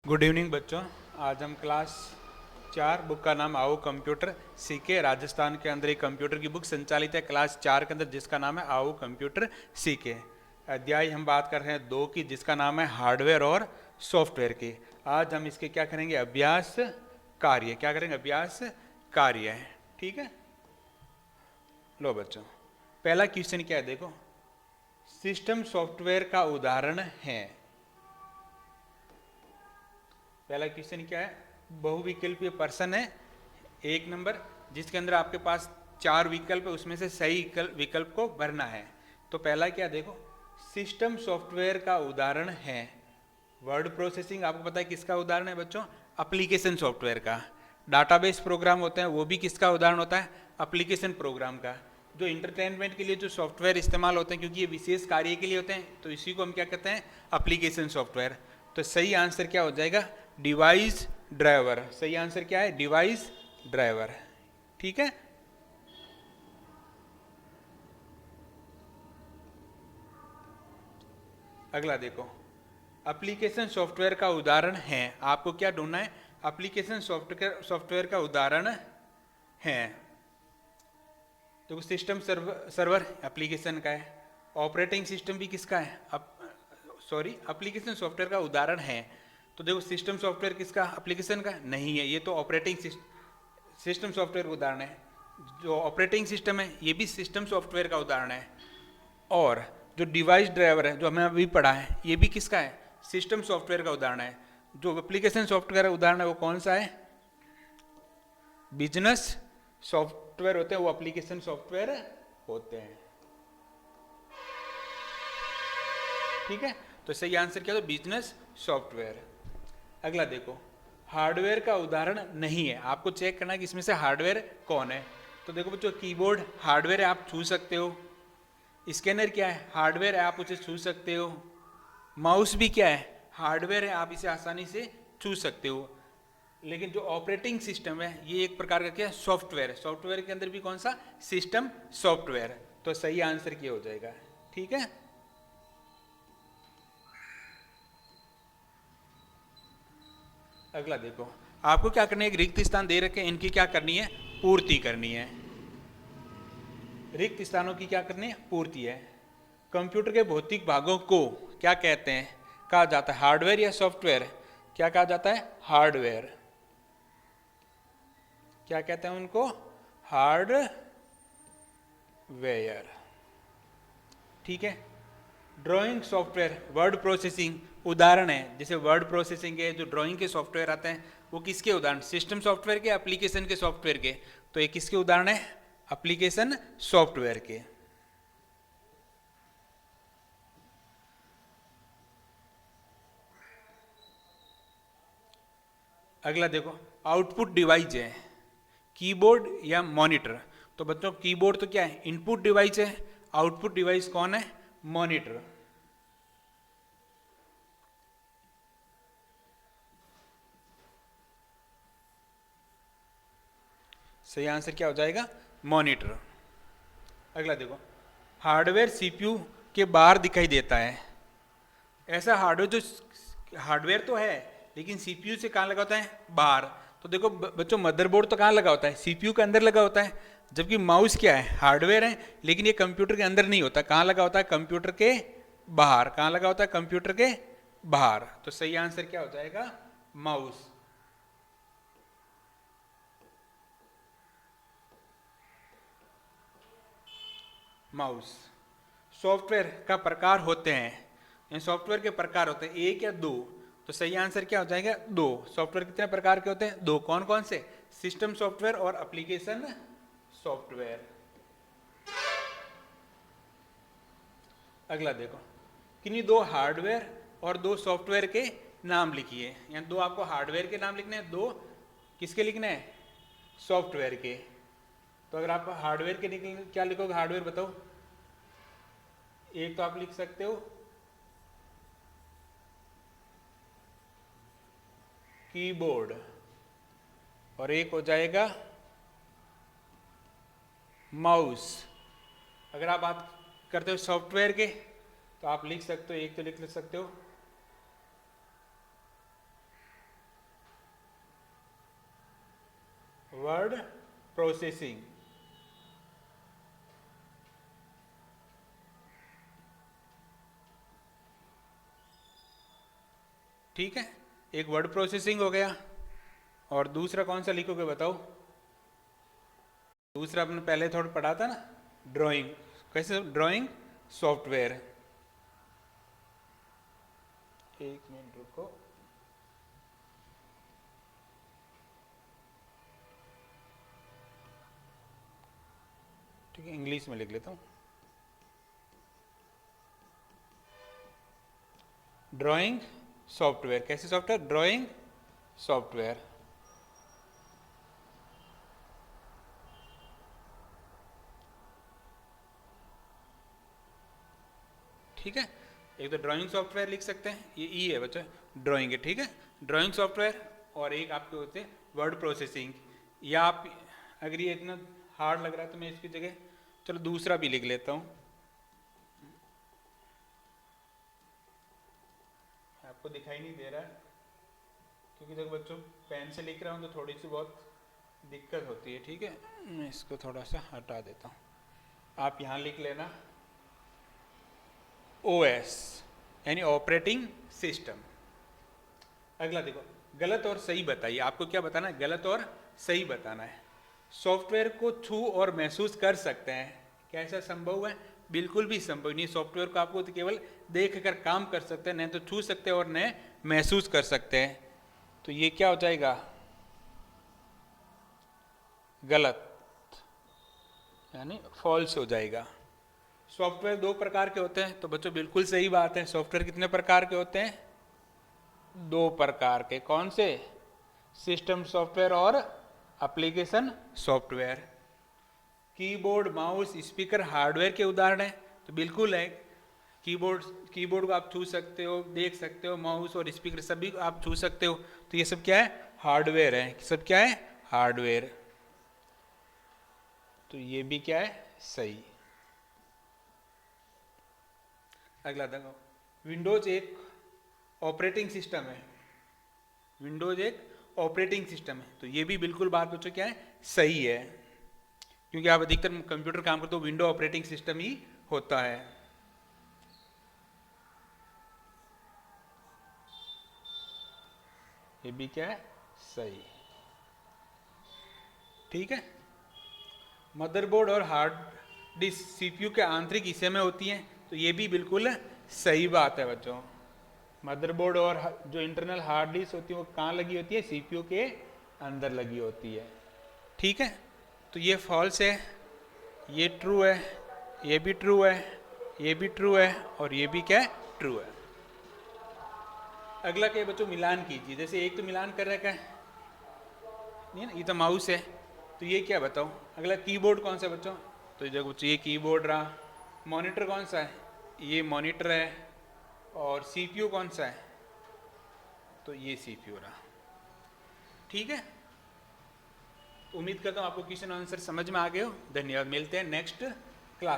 Good evening बच्चों। आज हम क्लास 4 बुक का नाम आओ कंप्यूटर सीखे। राजस्थान के अंदर एक कंप्यूटर की बुक संचालित है क्लास 4 के अंदर, जिसका नाम है आओ कंप्यूटर सीखे। अध्याय हम बात कर रहे हैं 2 की, जिसका नाम है हार्डवेयर और सॉफ्टवेयर की। आज हम इसके क्या करेंगे, अभ्यास कार्य। क्या करेंगे, अभ्यास कार्य है। ठीक है, लो बच्चों, पहला क्वेश्चन क्या है, देखो। सिस्टम सॉफ्टवेयर का उदाहरण है। पहला क्वेश्चन क्या है, बहुविकल्पीय प्रश्न है 1 नंबर, जिसके अंदर आपके पास 4 विकल्प है, उसमें से सही विकल्प को भरना है। तो पहला क्या, देखो, सिस्टम सॉफ्टवेयर का उदाहरण है। वर्ड प्रोसेसिंग आपको पता है किसका उदाहरण है बच्चों, एप्लीकेशन सॉफ्टवेयर का। डाटाबेस प्रोग्राम होते हैं वो भी किसका उदाहरण होता है, एप्लीकेशन प्रोग्राम का। जो इंटरटेनमेंट के लिए जो सॉफ्टवेयर इस्तेमाल होते हैं, क्योंकि ये विशेष कार्य के लिए होते हैं, तो इसी को हम क्या कहते हैं, एप्लीकेशन सॉफ्टवेयर। तो सही आंसर क्या हो जाएगा, डिवाइस ड्राइवर। सही आंसर क्या है, डिवाइस ड्राइवर। ठीक है, अगला देखो, एप्लीकेशन सॉफ्टवेयर का उदाहरण है। आपको क्या ढूंढना है, एप्लीकेशन सॉफ्टवेयर का उदाहरण है। देखो, सिस्टम सर्वर एप्लीकेशन का है, ऑपरेटिंग सिस्टम भी किसका है, एप्लीकेशन सॉफ्टवेयर का उदाहरण है। तो देखो, सिस्टम सॉफ्टवेयर किसका, एप्लीकेशन का नहीं है, ये तो ऑपरेटिंग सिस्टम सॉफ्टवेयर का उदाहरण है। जो ऑपरेटिंग सिस्टम है ये भी सिस्टम सॉफ्टवेयर का उदाहरण है। और जो डिवाइस ड्राइवर है जो हमें अभी पढ़ा है, ये भी किसका है, सिस्टम सॉफ्टवेयर का उदाहरण है। जो एप्लीकेशन सॉफ्टवेयर का उदाहरण है वो कौन सा है, बिजनेस सॉफ्टवेयर होते हैं, वो एप्लीकेशन सॉफ्टवेयर होते हैं। ठीक है, तो सही आंसर क्या, तो बिजनेस सॉफ्टवेयर। अगला देखो, हार्डवेयर का उदाहरण नहीं है। आपको चेक करना है कि इसमें से हार्डवेयर कौन है। तो देखो बच्चों, कीबोर्ड हार्डवेयर है, आप छू सकते हो। स्कैनर क्या है, हार्डवेयर है, आप उसे छू सकते हो। माउस भी क्या है, हार्डवेयर है, आप इसे आसानी से छू सकते हो। लेकिन जो ऑपरेटिंग सिस्टम है ये एक प्रकार का क्या है, सॉफ्टवेयर है। सॉफ्टवेयर के अंदर भी कौन सा, सिस्टम सॉफ्टवेयर। तो सही आंसर क्या हो जाएगा। ठीक है, अगला देखो, आपको क्या करना है, एक रिक्त स्थान दे रखे हैं, इनकी क्या करनी है, पूर्ति करनी है। रिक्त स्थानों की क्या करनी है, पूर्ति है। कंप्यूटर के भौतिक भागों को क्या कहते हैं, कहा जाता है हार्डवेयर या सॉफ्टवेयर। क्या कहा जाता है, हार्डवेयर। क्या कहते हैं उनको, हार्डवेयर। ठीक है, ड्राइंग सॉफ्टवेयर, वर्ड प्रोसेसिंग उदाहरण है। जैसे वर्ड प्रोसेसिंग के जो ड्राइंग के सॉफ्टवेयर आते हैं वो किसके उदाहरण, सिस्टम सॉफ्टवेयर के, एप्लीकेशन के सॉफ्टवेयर के। तो ये किसके उदाहरण है, एप्लीकेशन सॉफ्टवेयर के। अगला देखो, आउटपुट डिवाइस है, कीबोर्ड या मॉनिटर। तो बच्चों, कीबोर्ड तो क्या है, इनपुट डिवाइस है। आउटपुट डिवाइस कौन है, मॉनिटर। सही आंसर क्या हो जाएगा, मॉनिटर। अगला देखो, हार्डवेयर सीपीयू के बाहर दिखाई देता है। ऐसा हार्डवेयर जो हार्डवेयर तो है लेकिन सीपीयू से कहाँ लगा होता है, बाहर। तो देखो बच्चों, मदरबोर्ड तो कहाँ लगा होता है, सीपीयू के अंदर लगा होता है। जबकि माउस क्या है, हार्डवेयर है, लेकिन ये कंप्यूटर के अंदर नहीं होता। कहाँ लगा होता है, कंप्यूटर के बाहर। कहाँ लगा होता है, कंप्यूटर के बाहर। तो सही आंसर क्या हो जाएगा, माउस। माउस। सॉफ्टवेयर का प्रकार होते हैं, सॉफ्टवेयर के प्रकार होते हैं 1 या 2। तो सही आंसर क्या हो जाएगा, 2। सॉफ्टवेयर कितने प्रकार के होते हैं, 2। कौन कौन से, सिस्टम सॉफ्टवेयर और एप्लीकेशन सॉफ्टवेयर। अगला देखो, किन्हीं 2 हार्डवेयर और 2 सॉफ्टवेयर के नाम लिखिए। यानी 2 आपको हार्डवेयर के नाम लिखने हैं, 2 किसके लिखने हैं, सॉफ्टवेयर के। तो अगर आप हार्डवेयर के निकलेंगे, क्या लिखोगे, हार्डवेयर बताओ। एक तो आप लिख सकते हो कीबोर्ड, और एक हो जाएगा माउस। अगर आप बात करते हो सॉफ्टवेयर के, तो आप लिख सकते हो, एक तो लिख सकते हो वर्ड प्रोसेसिंग। ठीक है, एक वर्ड प्रोसेसिंग हो गया, और दूसरा कौन सा लिखोगे बताओ? दूसरा आपने पहले थोड़ा पढ़ा था ना, ड्राइंग। कैसे? Drawing software. एक मिनट रुको, ठीक है, इंग्लिश में लिख लेता हूँ। Drawing software. कैसे सॉफ्टवेयर? Drawing software. ठीक है, एक तो ड्राइंग सॉफ्टवेयर लिख सकते हैं, ये ई है बच्चा, ड्राइंग है। ठीक है, ड्राइंग सॉफ्टवेयर, और एक आपके होते हैं वर्ड प्रोसेसिंग। या आप अगर ये इतना हार्ड लग रहा है तो मैं इसकी जगह चलो दूसरा भी लिख लेता हूँ, आपको दिखाई नहीं दे रहा है क्योंकि देखो बच्चों पेन से लिख रहा हूँ तो थोड़ी सी बहुत दिक्कत होती है। ठीक है, मैं इसको थोड़ा सा हटा देता हूँ, आप यहाँ लिख लेना OS यानी ऑपरेटिंग सिस्टम। अगला देखो, गलत और सही बताइए, आपको क्या बताना है? गलत और सही बताना है। सॉफ्टवेयर को छू और महसूस कर सकते हैं, क्या ऐसा संभव है? बिल्कुल भी संभव नहीं। सॉफ्टवेयर को आपको तो केवल देख कर काम कर सकते हैं, न तो छू सकते हैं और न महसूस कर सकते हैं। तो ये क्या हो जाएगा? गलत, यानी फॉल्स हो जाएगा। सॉफ्टवेयर दो प्रकार के होते हैं, तो बच्चों बिल्कुल सही बात है। सॉफ्टवेयर कितने प्रकार के होते हैं? दो प्रकार के। कौन से? सिस्टम सॉफ्टवेयर और application software. Keyboard, mouse, speaker hardware के उदाहरण है, तो बिल्कुल है। कीबोर्ड को आप छू सकते हो, देख सकते हो, माउस और स्पीकर सभी आप छू सकते हो, तो ये सब क्या है? हार्डवेयर है। सब क्या है? हार्डवेयर। तो ये भी क्या है? सही। अगला देखो, विंडोज एक ऑपरेटिंग सिस्टम है। विंडोज एक ऑपरेटिंग सिस्टम है, तो ये भी बिल्कुल बात बच्चों क्या है? सही है, क्योंकि आप अधिकतर कंप्यूटर काम करते हो विंडो ऑपरेटिंग सिस्टम ही होता है। ये भी क्या है? सही। ठीक है, मदरबोर्ड और हार्ड डिस्क सीपीयू के आंतरिक हिस्से में होती हैं, तो ये भी बिल्कुल सही बात है बच्चों। मदरबोर्ड और जो इंटरनल हार्ड डिस्क होती है वो कहाँ लगी होती है? सीपीयू के अंदर लगी होती है। ठीक है, तो ये फॉल्स है, ये ट्रू है, ये भी ट्रू है, ये भी ट्रू है, और ये भी क्या है? ट्रू है। अगला क्या बच्चों? मिलान कीजिए। जैसे एक तो मिलान कर रखा है, नहीं ना, ये तो माउस है, तो ये क्या बताओ? अगला कीबोर्ड कौन सा है बच्चों? तो देखो ये कीबोर्ड रहा। मॉनिटर कौन सा है? ये मॉनिटर है। और सीपीयू कौन सा है? तो ये सीपीयू रहा। ठीक है, उम्मीद करता हूँ आपको क्वेश्चन आंसर समझ में आ गए हो। धन्यवाद, मिलते हैं नेक्स्ट क्लास।